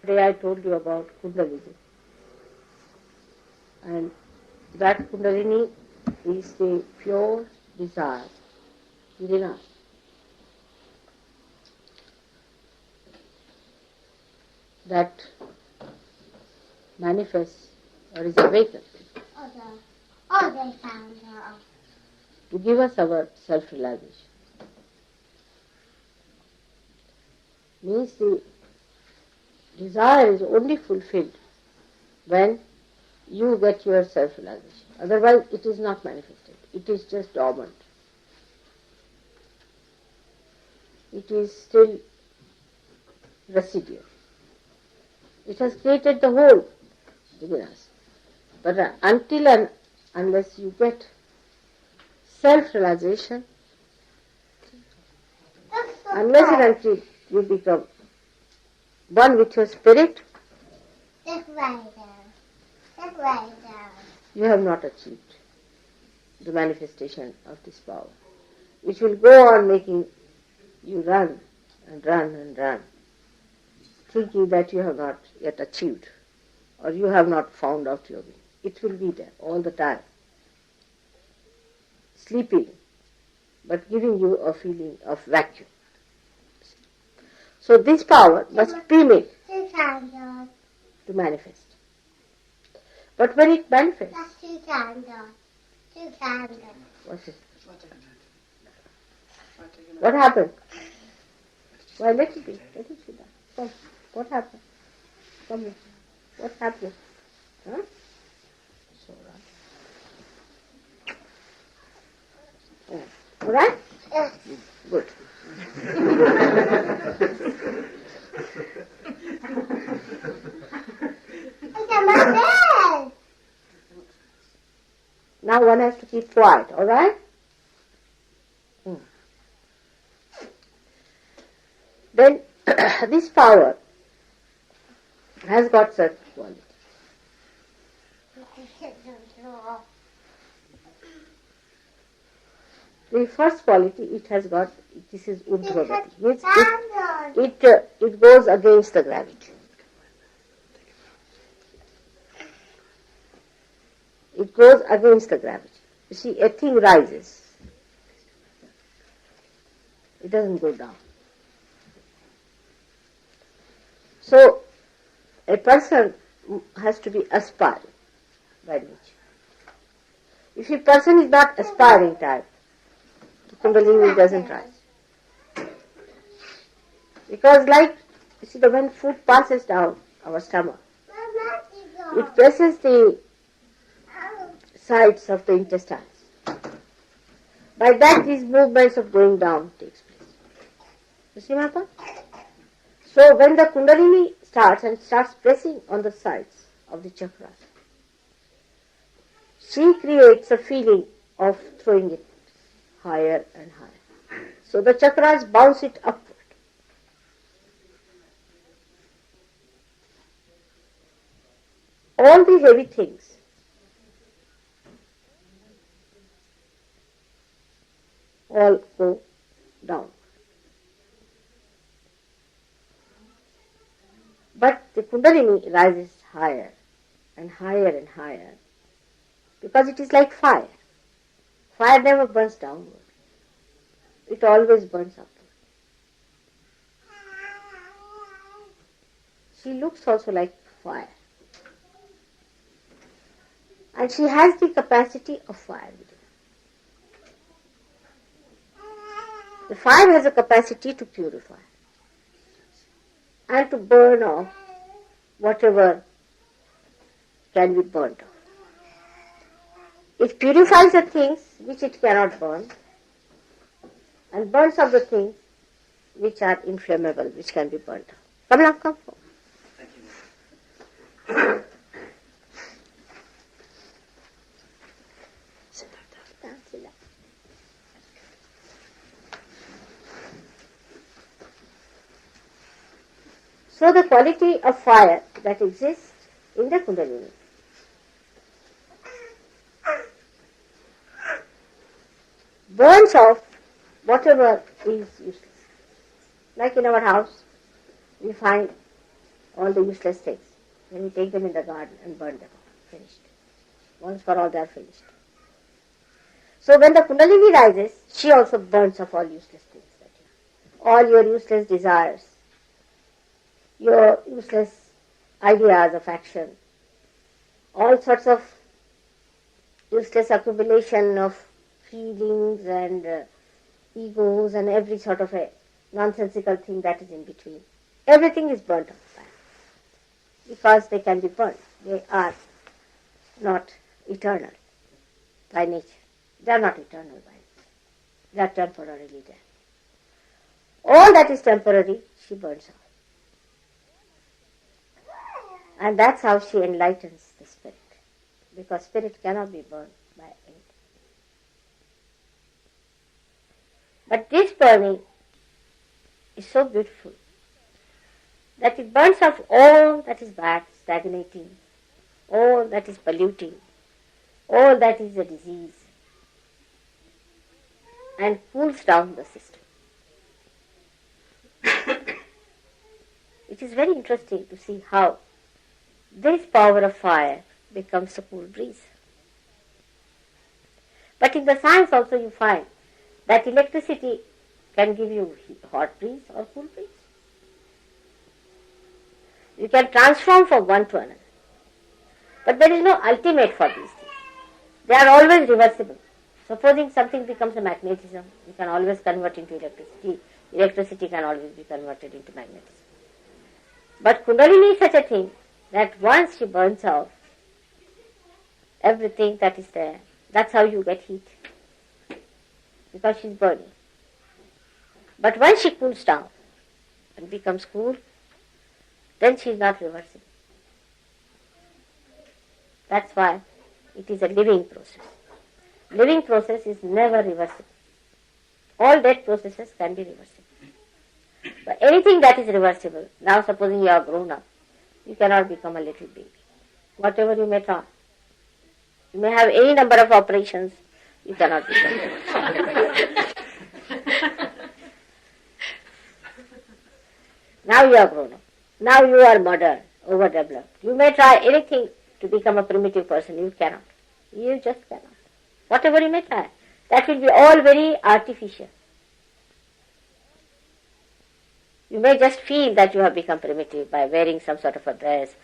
Today I told you about Kundalini. And that Kundalini is the pure desire within us. That manifests or is awakened to give us our self-realization. Means the desire is only fulfilled when you get your self-realization. Otherwise it is not manifested. It is just dormant. It is still residual. It has created the whole within us. But until and unless you get self-realization, unless and until you become one with your spirit, you have not achieved the manifestation of this power, which will go on making you run and run and run, thinking that you have not yet achieved or you have not found out your way. It will be there all the time, sleeping, but giving you a feeling of vacuum. So this power must be made to manifest. But when it manifests, what's it? What happened? Why, let it be. Let it be done. Come. What happened? Come here. What happened? Huh? So right. All right? Yes. Good. Now one has to keep quiet, all right? Then this power has got certain qualities. The first quality it has got, this is urdhvagati, means it goes against the gravity. It goes against the gravity. You see, a thing rises. It doesn't go down. So, a person has to be aspiring by nature. If a person is not aspiring type, the Kundalini doesn't rise. Because like, you see, when food passes down our stomach, it presses the sides of the intestines. By that these movements of going down takes place. You see my point? So when the Kundalini starts pressing on the sides of the chakras, she creates a feeling of throwing it higher and higher. So the chakras bounce it upward. All the heavy things all go down. But the Kundalini rises higher and higher and higher because it is like fire. Fire never burns downward. It always burns upward. She looks also like fire. And she has the capacity of fire within her. The fire has a capacity to purify and to burn off whatever can be burnt off. It purifies the things which it cannot burn and burns off the things which are inflammable, which can be burnt off. Come now, come forward. Thank you. So the quality of fire that exists in the Kundalini burns off whatever is useless. Like in our house, we find all the useless things. Then we take them in the garden and burn them. Finished. Once for all they are finished. So when the Kundalini rises, she also burns off all useless things. All your useless desires, your useless ideas of action, all sorts of useless accumulation of feelings and egos and every sort of a nonsensical thing that is in between. Everything is burnt off because they can be burnt. They are not eternal by nature. They are not eternal by nature. They are temporarily there. All that is temporary, she burns off. And that's how she enlightens the spirit. Because spirit cannot be burned by anything. But this burning is so beautiful that it burns off all that is bad, stagnating, all that is polluting, all that is a disease, and cools down the system. It is very interesting to see how this power of fire becomes a cool breeze. But in the science also you find that electricity can give you hot breeze or cool breeze. You can transform from one to another. But there is no ultimate for these things. They are always reversible. Supposing something becomes a magnetism, you can always convert into electricity. Electricity can always be converted into magnetism. But Kundalini is such a thing that once she burns out everything that is there, that's how you get heat. Because she's burning. But once she cools down and becomes cool, then she is not reversible. That's why it is a living process. Living process is never reversible. All dead processes can be reversible. But anything that is reversible, now supposing you are grown up, you cannot become a little baby. Whatever you may try. You may have any number of operations, you cannot become a baby. Now you are grown up. Now you are modern, overdeveloped. You may try anything to become a primitive person, you cannot. You just cannot. Whatever you may try. That will be all very artificial. You may just feel that you have become primitive by wearing some sort of a dress,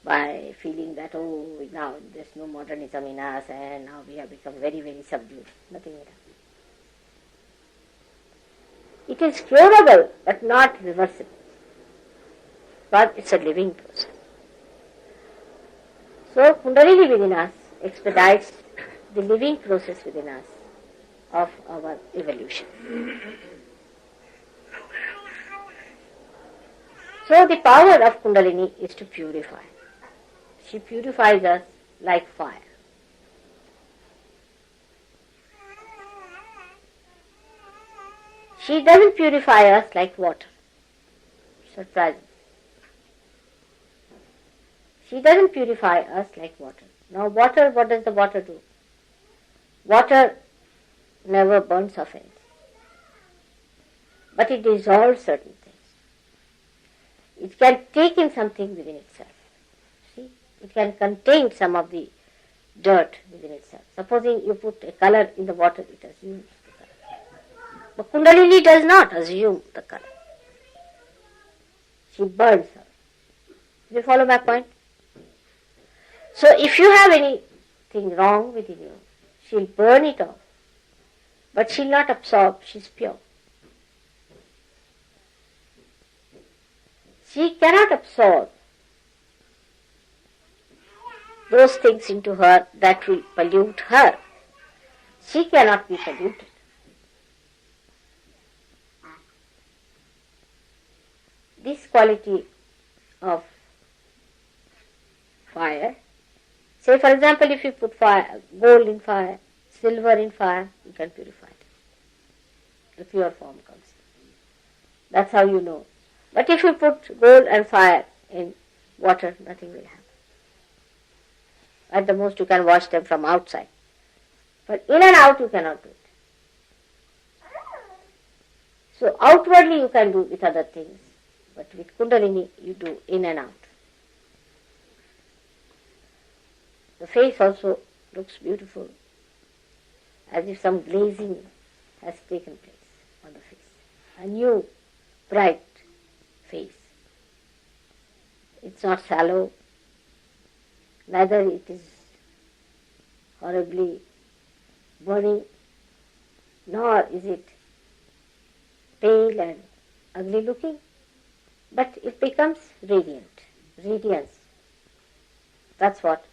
by feeling that, oh, now there's no modernism in us and now we have become very, very subdued. Nothing will happen. It is curable but not reversible. But it's a living process. So Kundalini within us expedites the living process within us of our evolution. So the power of Kundalini is to purify. She purifies us like fire. She doesn't purify us like water. Surprising. She doesn't purify us like water. Now water, what does the water do? Water never burns off anything. But it dissolves certain things. It can take in something within itself. See? It can contain some of the dirt within itself. Supposing you put a color in the water, it assumes the color. But Kundalini does not assume the color. She burns her. Do you follow my point? So if you have anything wrong within you, she'll burn it off. But she'll not absorb, she's pure. She cannot absorb those things into her that will pollute her. She cannot be polluted. This quality of fire, say for example if you put fire, gold in fire, silver in fire, you can purify it. The pure form comes. That's how you know. But if you put gold and fire in water, nothing will happen. At the most you can wash them from outside. But in and out you cannot do it. So outwardly you can do with other things. But with Kundalini, you do in and out. The face also looks beautiful, as if some glazing has taken place on the face. A new, bright face. It's not sallow, neither it is horribly burning, nor is it pale and ugly looking, but it becomes radiant, radiance. That's what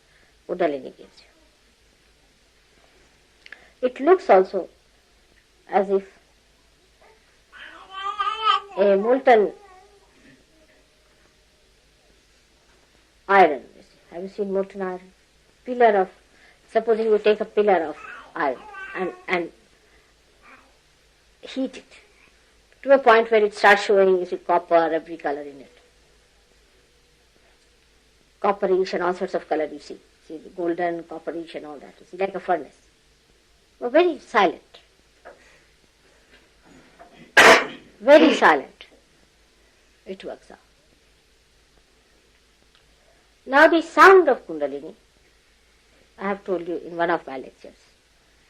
Kundalini gives you. It looks also as if a molten iron. Have you seen molten iron? Pillar of, supposing you take a pillar of iron and heat it to a point where it starts showing, you see, copper, every color in it. Copperish and all sorts of color you see. See, the golden, copperish and all that. You see, like a furnace. But very silent. Very silent. It works out. Now the sound of Kundalini, I have told you in one of my lectures,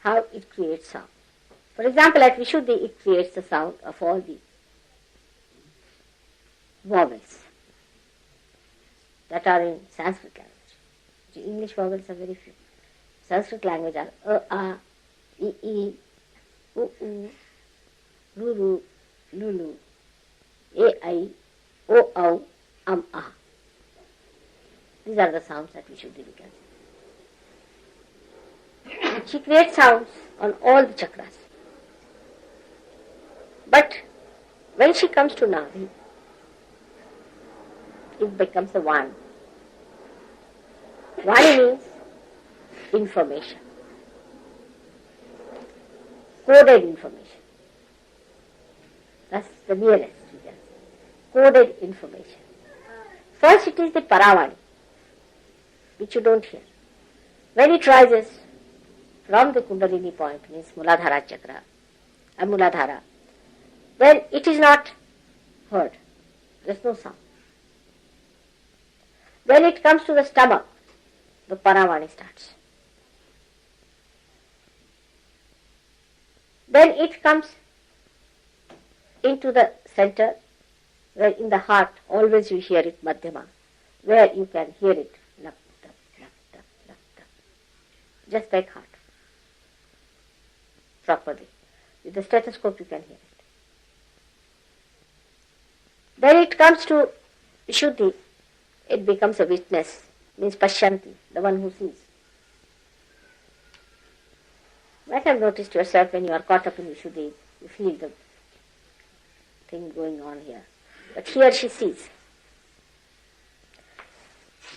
how it creates sound. For example, at Vishuddhi, it creates the sound of all the vowels that are in Sanskrit language. The English vowels are very few. Sanskrit language are a, I, u, ru, lulu, ai, o, au, ah. These are the sounds that Vishuddhi becomes. She creates sounds on all the chakras. But when she comes to Nadi, it becomes a Vani. Vani means information. Coded information. That's the nearest we can say. Coded information. First it is the Paravani, which you don't hear. When it rises from the Kundalini point, means Muladhara chakra, Muladhara, then it is not heard. There is no sound. When it comes to the stomach, the Paravani starts. Then it comes into the center, where in the heart always you hear it, Madhyama, where you can hear it, lap, tap, lap, tap, lap, tap. Just like heart. Properly. With the stethoscope you can hear it. Then it comes to Vishuddhi, it becomes a witness, means Pashyanti, the one who sees. You might have noticed yourself when you are caught up in Vishuddhi, you feel the thing going on here. But here she sees.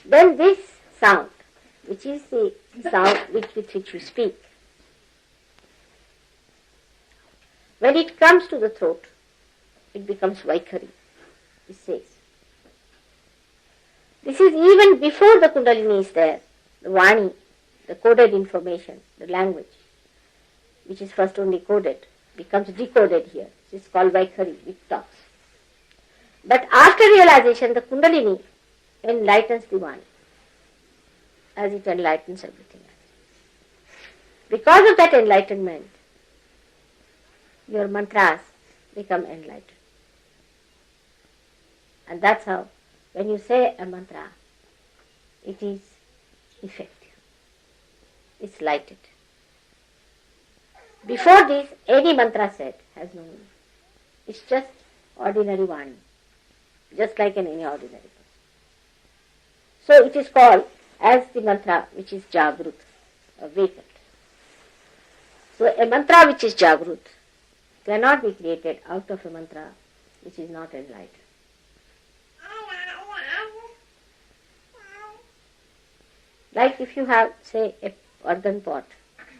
Then this sound, which is the sound with which we speak, when it comes to the throat, it becomes Vaikhari. It says. This is even before the Kundalini is there, the Vani, the coded information, the language, which is first only coded, becomes decoded here. It is called Vaikhari, which talks. But after realization, the Kundalini enlightens the Vani, as it enlightens everything else. Because of that enlightenment, your mantras become enlightened. And that's how, when you say a mantra, it is effective. It's lighted. Before this, any mantra said has no meaning. It's just ordinary Vani, just like in any ordinary person. So it is called as the mantra which is Jagrut, awakened. So a mantra which is Jagrut cannot be created out of a mantra which is not enlightened. Like if you have, say, a earthen pot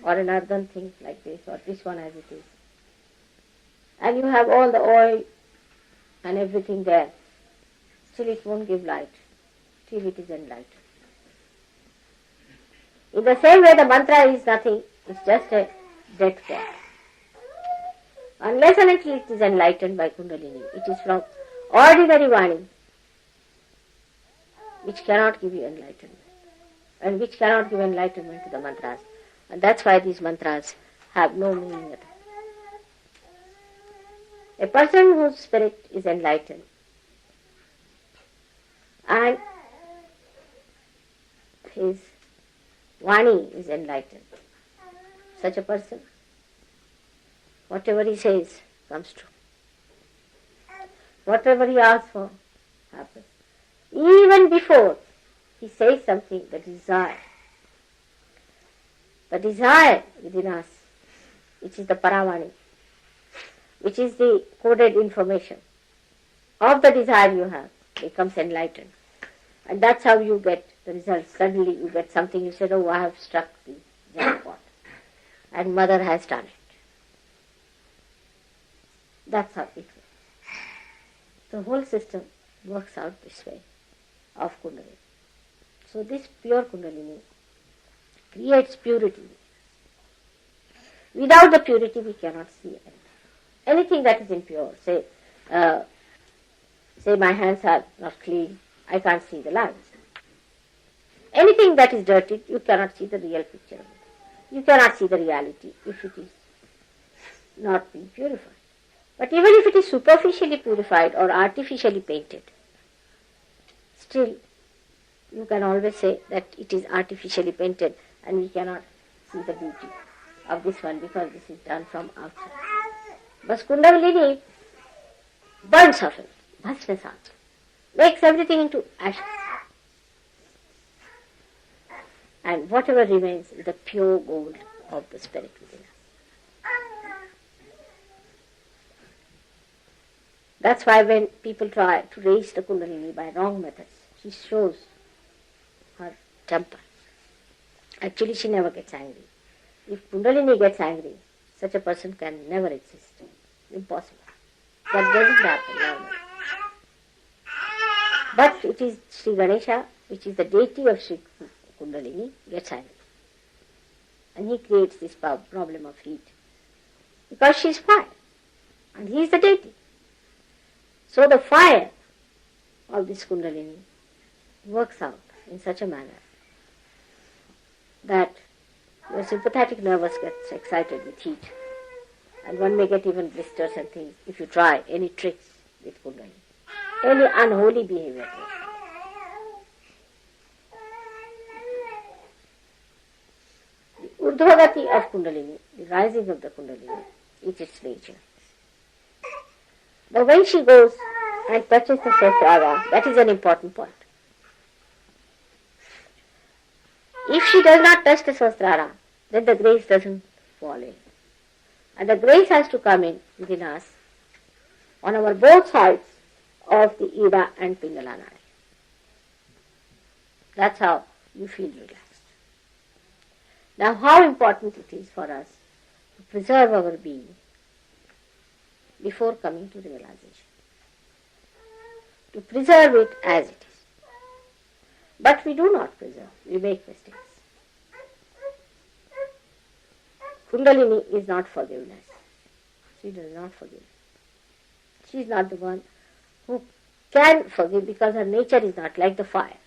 or an earthen thing like this or this one as it is, and you have all the oil and everything there, still it won't give light till it is enlightened. In the same way, the mantra is nothing, it's just a dead pot. Unless and until it is enlightened by Kundalini, it is from ordinary Vani, which cannot give you enlightenment, and which cannot give enlightenment to the mantras. And that's why these mantras have no meaning at all. A person whose spirit is enlightened and his Vani is enlightened, such a person, whatever he says comes true. Whatever he asks for happens. Even before he says something, the desire within us, which is the Paravani, which is the coded information of the desire you have, becomes enlightened. And that's how you get the result. Suddenly you get something, you said, oh, I have struck the jackpot. And mother has done it. That's how it works. The whole system works out this way of Kundalini. So this pure Kundalini creates purity. Without the purity we cannot see anything. Anything that is impure, say my hands are not clean, I can't see the lines. Anything that is dirty, you cannot see the real picture of it. You cannot see the reality if it is not being purified. But even if it is superficially purified or artificially painted, still you can always say that it is artificially painted and we cannot see the beauty of this one because this is done from outside. But Kundalini burns off it, bhasmasat, makes everything into ashes. And whatever remains is the pure gold of the spirit within us. That's why when people try to raise the Kundalini by wrong methods, she shows her temper. Actually, she never gets angry. If Kundalini gets angry, such a person can never exist. Impossible. That doesn't happen normally. But it is Sri Ganesha, which is the deity of Sri Kundalini, gets angry. And he creates this problem of heat. Because she is fire. And he is the deity. So the fire of this Kundalini works out in such a manner that your sympathetic nervous gets excited with heat. And one may get even blisters and things if you try any tricks with Kundalini. Any unholy behavior. The Urdhvagati of Kundalini, the rising of the Kundalini, is its nature. But when she goes and touches the Sahasrara, that is an important point. If she does not touch the Sahasrara, then the grace doesn't fall in. And the grace has to come in within us on our both sides of the Ida and Pingala Nadi. That's how you feel relaxed. Now how important it is for us to preserve our being before coming to realization. To preserve it as it is. But we do not preserve, we make mistakes. Kundalini is not forgiveness. She does not forgive. She is not the one who can forgive because her nature is not like the fire.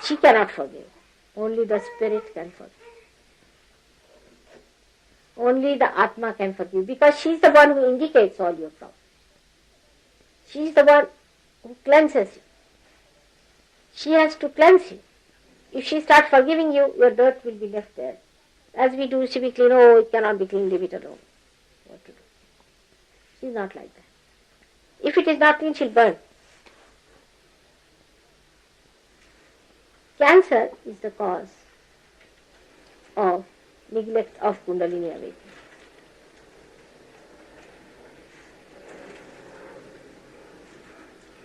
She cannot forgive. Only the spirit can forgive. Only the Atma can forgive because she is the one who indicates all your problems. She is the one who cleanses you. She has to cleanse you. If she starts forgiving you, your dirt will be left there. As we do, she will clean, oh, it cannot be clean, leave it alone. What to do? She is not like that. If it is not clean, she will burn. Cancer is the cause of neglect of Kundalini awakening.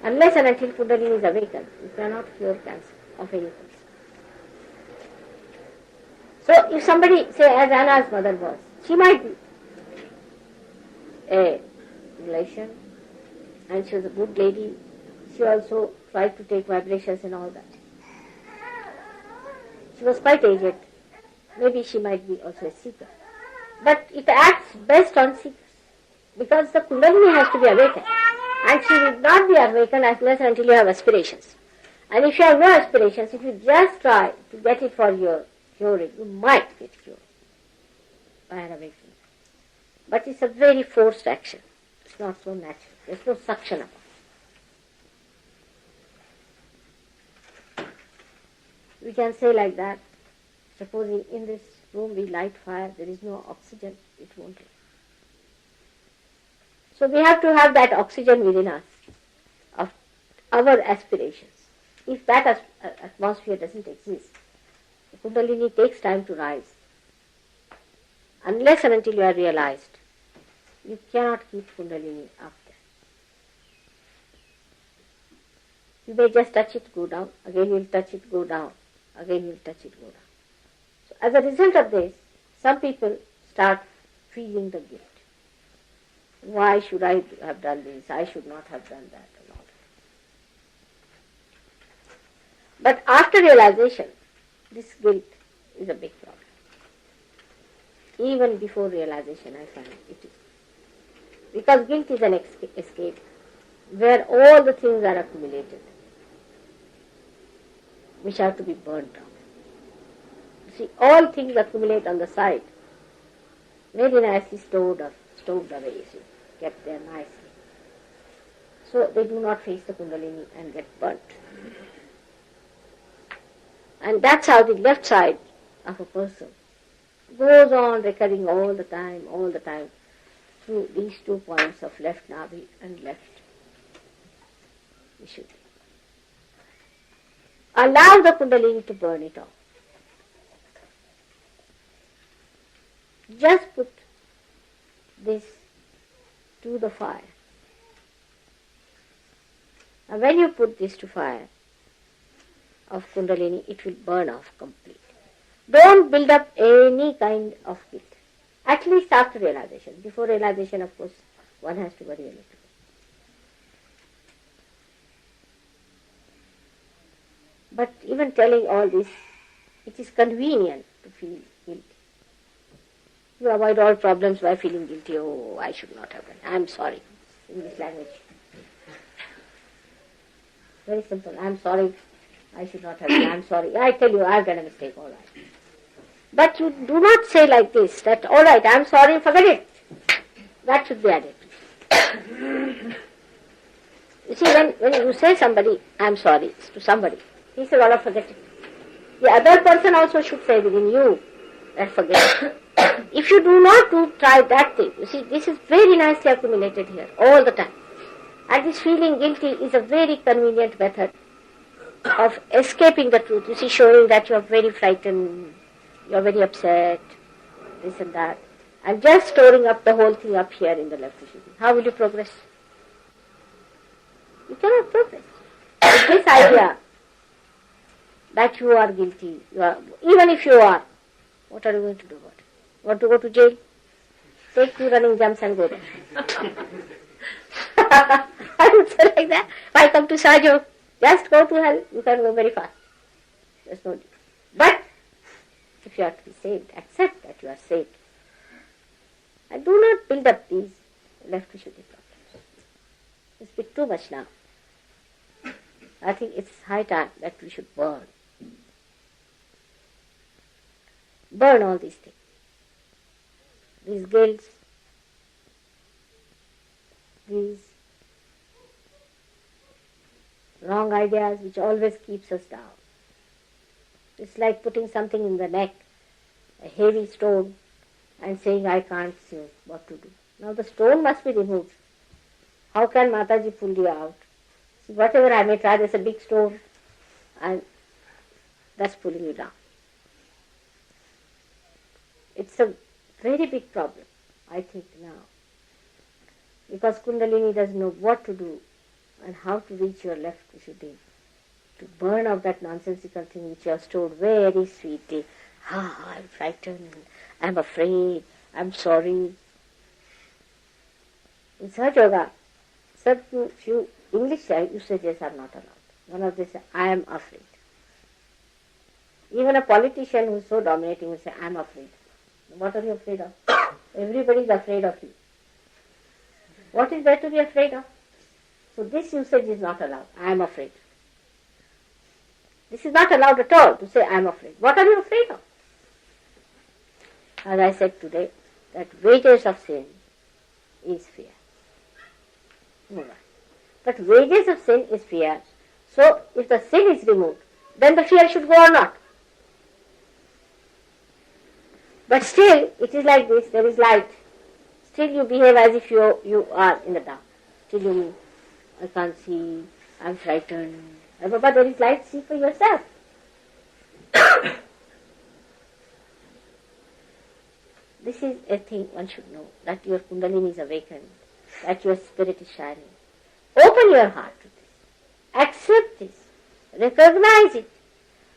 Unless and until Kundalini is awakened, you cannot cure cancer of any kind. So if somebody, say as Anna's mother was, she might be a relation and she was a good lady. She also tried to take vibrations and all that. She was quite aged. Maybe she might be also a seeker. But it acts best on seekers. Because the Kundalini has to be awakened. And she will not be awakened unless until you have aspirations. And if you have no aspirations, if you just try to get it for your curing, you might get cured by an awakening. But it's a very forced action. It's not so natural. There's no suction about it. We can say like that, supposing in this room we light fire, there is no oxygen, it won't live. So we have to have that oxygen within us, of our aspirations. If that atmosphere doesn't exist, the Kundalini takes time to rise. Unless and until you are realized, you cannot keep Kundalini up there. You may just touch it, go down, again you will touch it, go down, again you will touch it, go down. So as a result of this, some people start feeling the guilt. Why should I have done this? I should not have done that and all that. But after realization, this guilt is a big problem. Even before realization, I find it is. Because guilt is an escape where all the things are accumulated, which have to be burnt out. See, all things accumulate on the side, very nicely stowed away, you see, kept there nicely. So they do not face the Kundalini and get burnt. And that's how the left side of a person goes on recurring all the time, through these 2 points of left navi and left Vishuddhi. Allow the Kundalini to burn it off. Just put this to the fire. And when you put this to fire of Kundalini, it will burn off completely. Don't build up any kind of guilt. At least after realization. Before realization, of course, one has to worry a little bit. But even telling all this, it is convenient to feel guilty. You avoid all problems by feeling guilty. Oh, I should not have done. I am sorry. English language. Very simple. I am sorry. I should not have done. I am sorry. I tell you, I have done a mistake. All right. But you do not say like this, that all right, I am sorry, forget it. That should be added. You see, when you say somebody, I am sorry, to somebody, he says, all right, forget it. The other person also should say within you, that forget it. If you do not try that thing, you see, this is very nicely accumulated here, all the time. And this feeling guilty is a very convenient method of escaping the truth. You see, showing that you are very frightened, you are very upset, this and that. And just storing up the whole thing up here in the left Vishuddhi. How will you progress? You cannot progress. With this idea that you are guilty, even if you are, what are you going to do about it? Want to go to jail? Take 2 running jumps and go there. I would say like that. Why come to Sahaja? Just go to hell. You can go very fast. There's no need. But if you are to be saved, accept that you are saved. And do not build up these left Vishuddhi problems. It's a bit too much now. I think it's high time that we should burn. Burn all these things. These guilts, these wrong ideas which always keeps us down. It's like putting something in the neck, a heavy stone, and saying, I can't see what to do. Now the stone must be removed. How can Mataji pull you out? See, whatever I may try, there's a big stone, and that's pulling you down. It's a very big problem, I think, now. Because Kundalini doesn't know what to do and how to reach your left Vishuddhi, to burn out that nonsensical thing which you have stored very sweetly. I'm frightened, I'm afraid, I'm sorry. In SahajaYoga, certain few English usages are not allowed. One of them says, I am afraid. Even a politician who is so dominating will say, I am afraid. What are you afraid of? Everybody is afraid of you. What is there to be afraid of? So this usage is not allowed. I am afraid. This is not allowed at all to say I am afraid. What are you afraid of? As I said today, that wages of sin is fear. Move on. But wages of sin is fear. So if the sin is removed, then the fear should go or not. But still, it is like this, there is light. Still you behave as if you are in the dark. Still you mean, I can't see, I'm frightened. But there is light, see for yourself. This is a thing one should know, that your Kundalini is awakened, that your spirit is shining. Open your heart to this. Accept this. Recognize it.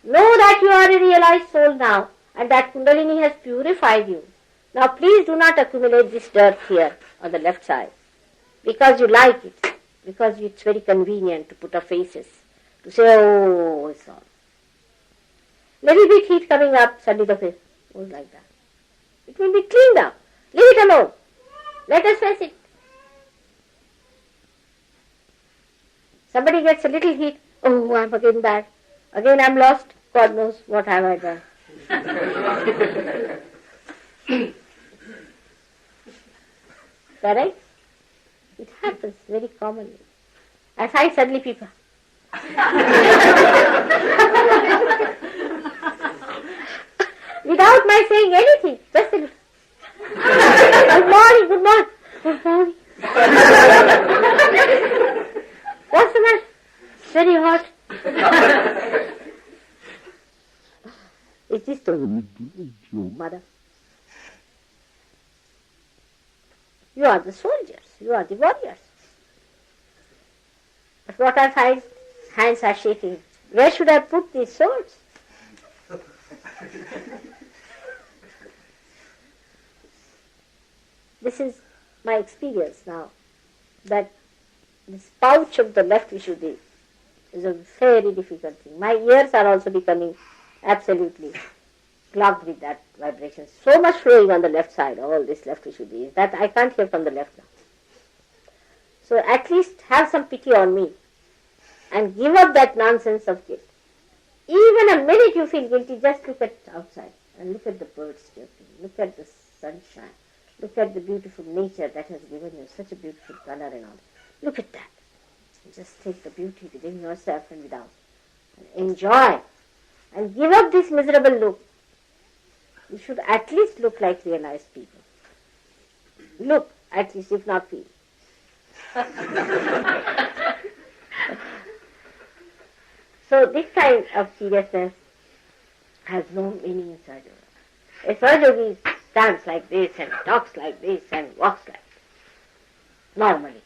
Know that you are a realized soul now and that Kundalini has purified you. Now please do not accumulate this dirt here on the left side because you like it, because it's very convenient to put our faces, to say, oh, it's all. Little bit heat coming up, suddenly the face goes like that. It will be cleaned up. Leave it alone. Let us face it. Somebody gets a little heat, oh, I'm again bad. Again I'm lost. God knows what have I done. Correct? It happens very commonly. I find suddenly people. Without my saying anything, just a little. Good morning, good morning. Good morning. What's the matter? It's very hot. Is this the mother? You are the soldiers, you are the warriors. But what I find, hands are shaking. Where should I put these swords? This is my experience now, that this pouch of the left Vishuddhi is a very difficult thing. My ears are also becoming absolutely clogged with that vibration. So much flowing on the left side, all this left Vishuddhi, that I can't hear from the left now. So at least have some pity on me and give up that nonsense of guilt. Even a minute you feel guilty, just look at outside and look at the birds chirping, look at the sunshine, look at the beautiful nature that has given you such a beautiful color and all. Look at that. Just take the beauty within yourself and without. And enjoy. And give up this miserable look. You should at least look like realized people. Look, at least, if not feel. So this kind of seriousness has no meaning in Sahaja. A Sahaja stands like this and talks like this and walks like this. Normally.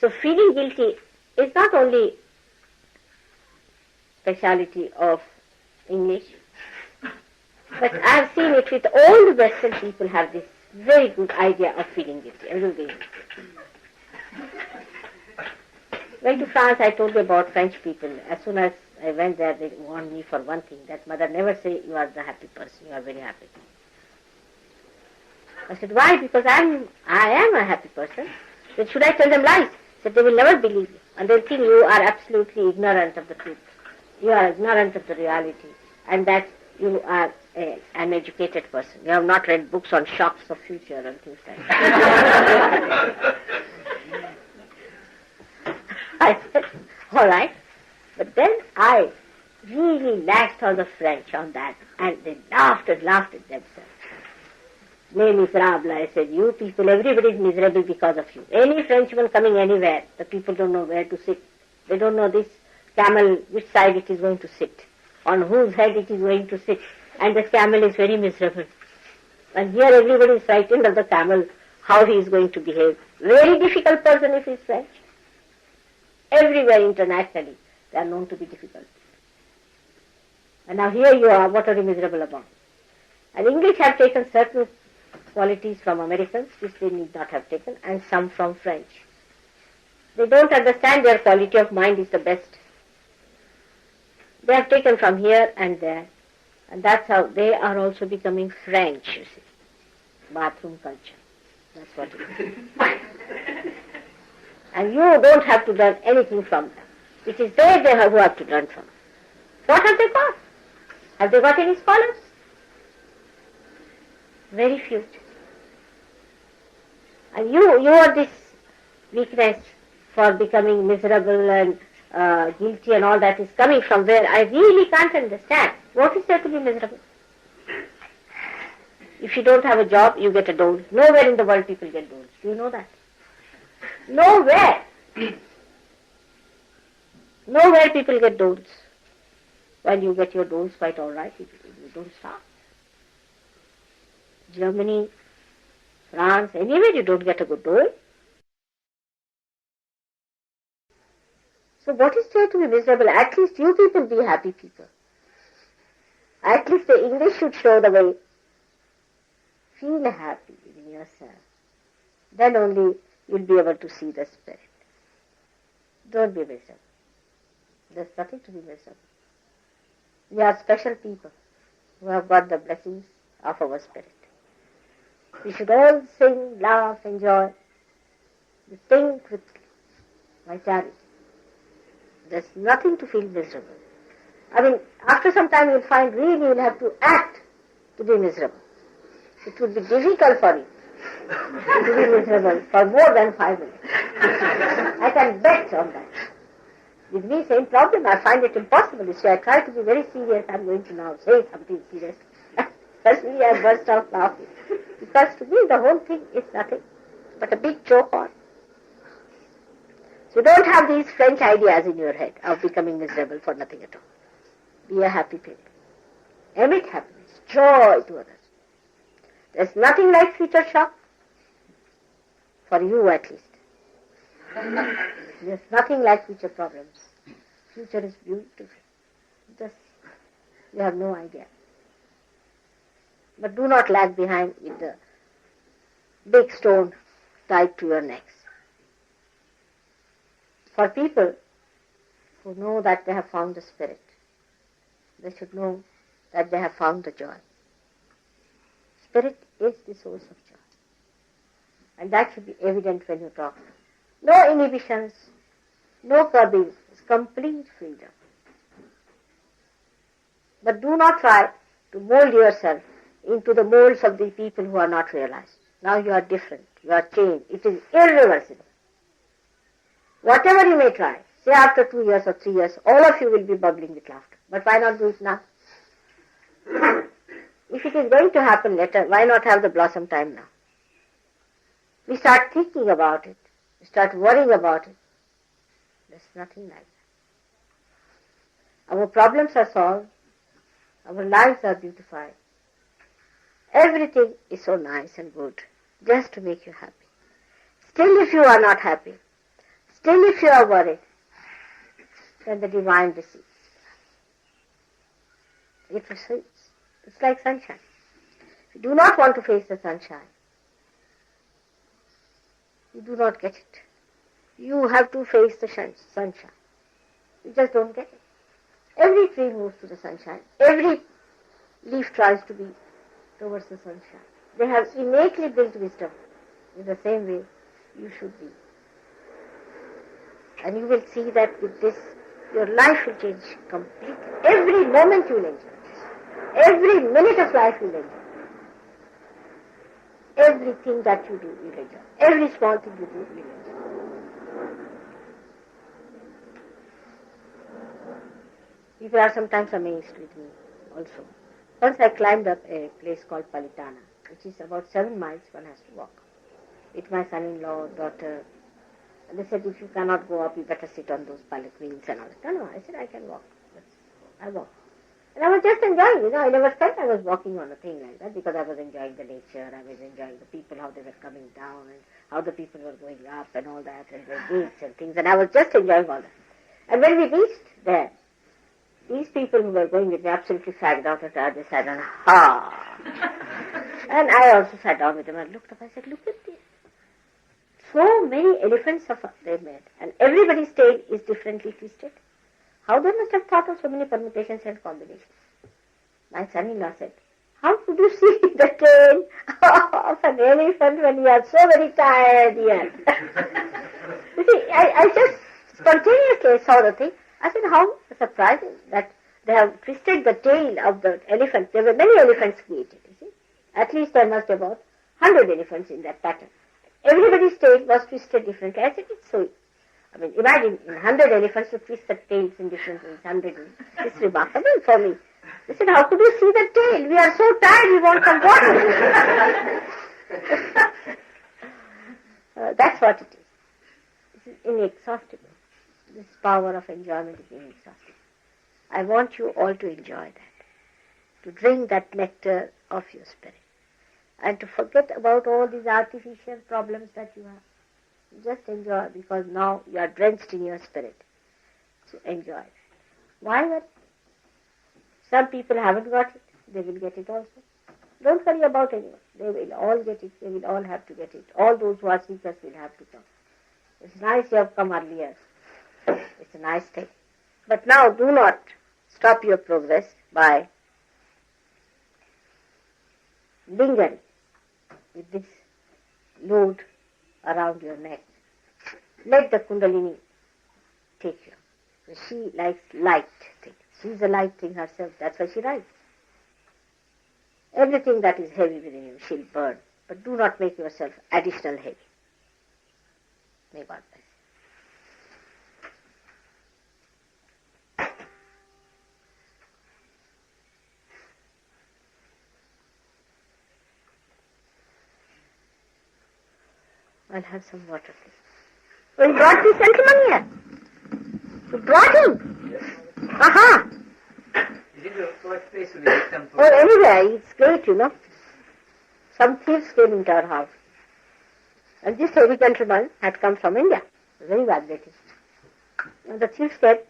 So feeling guilty is not only speciality of English, but I have seen it with all the Western people have this very good idea of feeling guilty. Everybody. Went to France, I told you about French people. As soon as I went there, they warned me for one thing, that mother never say you are the happy person, you are very happy. I said, why? Because I am a happy person. Then should I tell them lies? That they will never believe you. And they'll think you are absolutely ignorant of the truth. You are ignorant of the reality. And that you are an educated person. You have not read books on shocks of future and things like that. I said, all right. But then I really lashed on the French on that. And they laughed at themselves. Les miserables, I said, you people, everybody is miserable because of you. Any Frenchman coming anywhere, the people don't know where to sit. They don't know this camel, which side it is going to sit, on whose head it is going to sit. And the camel is very miserable. And here everybody is frightened of the camel, how he is going to behave. Very difficult person if he is French. Everywhere internationally, they are known to be difficult. And now here you are, what are you miserable about? And English have taken certain qualities from Americans, which they need not have taken, and some from French. They don't understand their quality of mind is the best. They have taken from here and there. And that's how they are also becoming French, you see. Bathroom culture. That's what it is. And you don't have to learn anything from them. It is they who have to learn from. What have they got? Have they got any scholars? Very few. And you are this weakness for becoming miserable and guilty and all that is coming from where I really can't understand. What is there to be miserable? If you don't have a job, you get a dole. Nowhere in the world people get doles. Do you know that? Nowhere. Nowhere people get doles. When you get your doles quite all right, you don't starve. Germany, France, anywhere you don't get a good dole. So what is there to be miserable? At least you people be happy people. At least the English should show the way. Feel happy in yourself. Then only you'll be able to see the Spirit. Don't be miserable. There's nothing to be miserable. We are special people who have got the blessings of our Spirit. We should all sing, laugh, enjoy. We think with vitality. There's nothing to feel miserable. I mean, after some time you'll find really you'll have to act to be miserable. It would be difficult for you to be miserable for more than 5 minutes. I can bet on that. With me, same problem. I find it impossible. You see, I try to be very serious. I'm going to now say something serious. Suddenly I burst out laughing. Because to me the whole thing is nothing but a big joke on. So don't have these French ideas in your head of becoming miserable for nothing at all. Be a happy people. Emit happiness, joy to others. There's nothing like future shock. For you at least. There's nothing like future problems. Future is beautiful. Just, you have no idea. But do not lag behind with the big stone tied to your necks. For people who know that they have found the Spirit, they should know that they have found the joy. Spirit is the source of joy. And that should be evident when you talk. No inhibitions, no curbing, it's complete freedom. But do not try to mold yourself into the molds of the people who are not realized. Now you are different, you are changed, it is irreversible. Whatever you may try, say after 2 years or 3 years, all of you will be bubbling with laughter. But why not do it now? If it is going to happen later, why not have the blossom time now? We start thinking about it, we start worrying about it. There's nothing like that. Our problems are solved, our lives are beautified. Everything is so nice and good, just to make you happy. Still if you are not happy, still if you are worried, then the divine receives. It receives. It's like sunshine. If you do not want to face the sunshine, you do not get it. You have to face the sunshine. You just don't get it. Every tree moves to the sunshine. Every leaf tries to be towards the sunshine. They have innately built wisdom. In the same way, you should be. And you will see that with this, your life will change completely. Every moment you will enjoy. Every minute of life you will enjoy. Everything that you do, you will enjoy. Every small thing you do, you will enjoy. People are sometimes amazed with me also. Once I climbed up a place called Palitana, which is about 7 miles one has to walk. With my son-in-law, daughter. And they said, if you cannot go up, you better sit on those palanquins and all that. No, I said, I can walk. I walked. And I was just enjoying, I never felt I was walking on a thing like that because I was enjoying the nature, I was enjoying the people, how they were coming down and how the people were going up and all that and their gates and things, and I was just enjoying all that. And when we reached there, these people who were going with me absolutely fagged out and they sat down, and I also sat down with them and looked up, I said, look at this. So many elephants they made, and everybody's tail is differently twisted. How they must have thought of so many permutations and combinations. My son-in-law said, how could you see the tail of an elephant when you are so very tired here? You see, I just spontaneously saw the thing. I said, how surprising that they have twisted the tail of the elephant. There were many elephants created, you see. At least there must be about 100 elephants in that pattern. Everybody's tail was twisted differently. I said, it's so, imagine 100 elephants to twist the tails in different ways, 100 ways. It's remarkable for me. They said, how could you see the tail? We are so tired, we want some water. That's what it is. This is inexhaustible. This power of enjoyment is inexhaustible. I want you all to enjoy that, to drink that nectar of your spirit, and to forget about all these artificial problems that you have. Just enjoy, because now you are drenched in your spirit. So enjoy that. Why worry? Some people haven't got it. They will get it also. Don't worry about anyone. They will all get it. They will all have to get it. All those who are seekers will have to come. It's nice you have come earlier. It's a nice thing. But now do not stop your progress by lingering with this load around your neck. Let the Kundalini take you. She likes light things. She's a light thing herself. That's why she rides. Everything that is heavy within you, she'll burn. But do not make yourself additional heavy. May God bless. I'll have some water, please. So you brought this gentleman here? You brought him? Yes. Aha! He didn't have so much space when he left them. Oh, anyway, it's great, you know. Some thieves came into our house. And this heavy gentleman had come from India. Very vibrating. And the thieves said,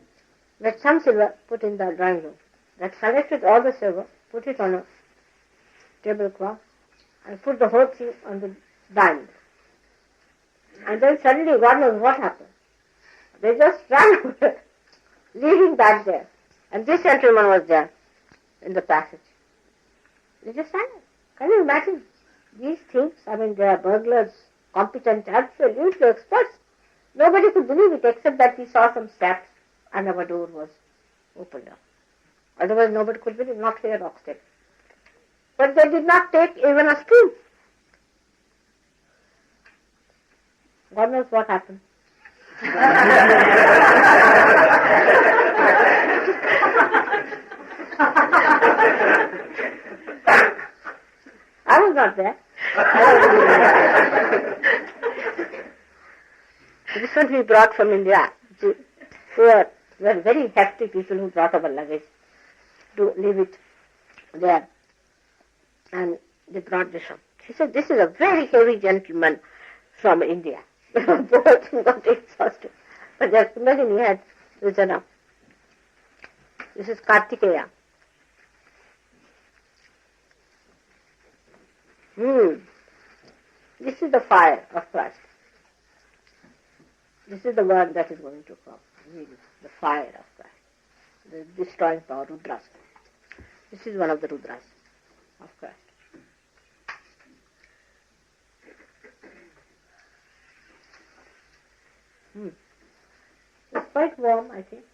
let some silver put in the drawing room. That collected all the silver, put it on a tablecloth, and put the whole thing on the dining room. And then suddenly, God knows what happened. They just ran away, leaving that there. And this gentleman was there in the passage. They just ran away. Can you imagine? These things, they are burglars, competent, absolutely experts. Nobody could believe it except that we saw some steps and our door was opened up. Otherwise nobody could believe, not here Oxted. But they did not take even a spoon. God knows what happened. I was not there. This one we brought from India. They were very hefty people who brought our luggage to leave it there. And they brought this one. She said, this is a very heavy gentleman from India. Both got exhausted. But their Kundalini had risen up. This is Kartikeya. This is the fire of Christ. This is the one that is going to come. Really, the fire of Christ. The destroying power, Rudras. This is one of the Rudras of Christ. It's quite warm, I think.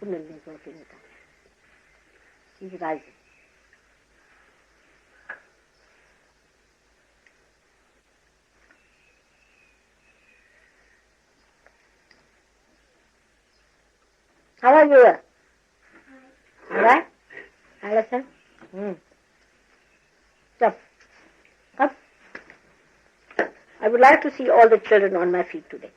Kundalini is working it out. She's rising. How are you? All right? Alison? So, come. I would like to see all the children on my feet today.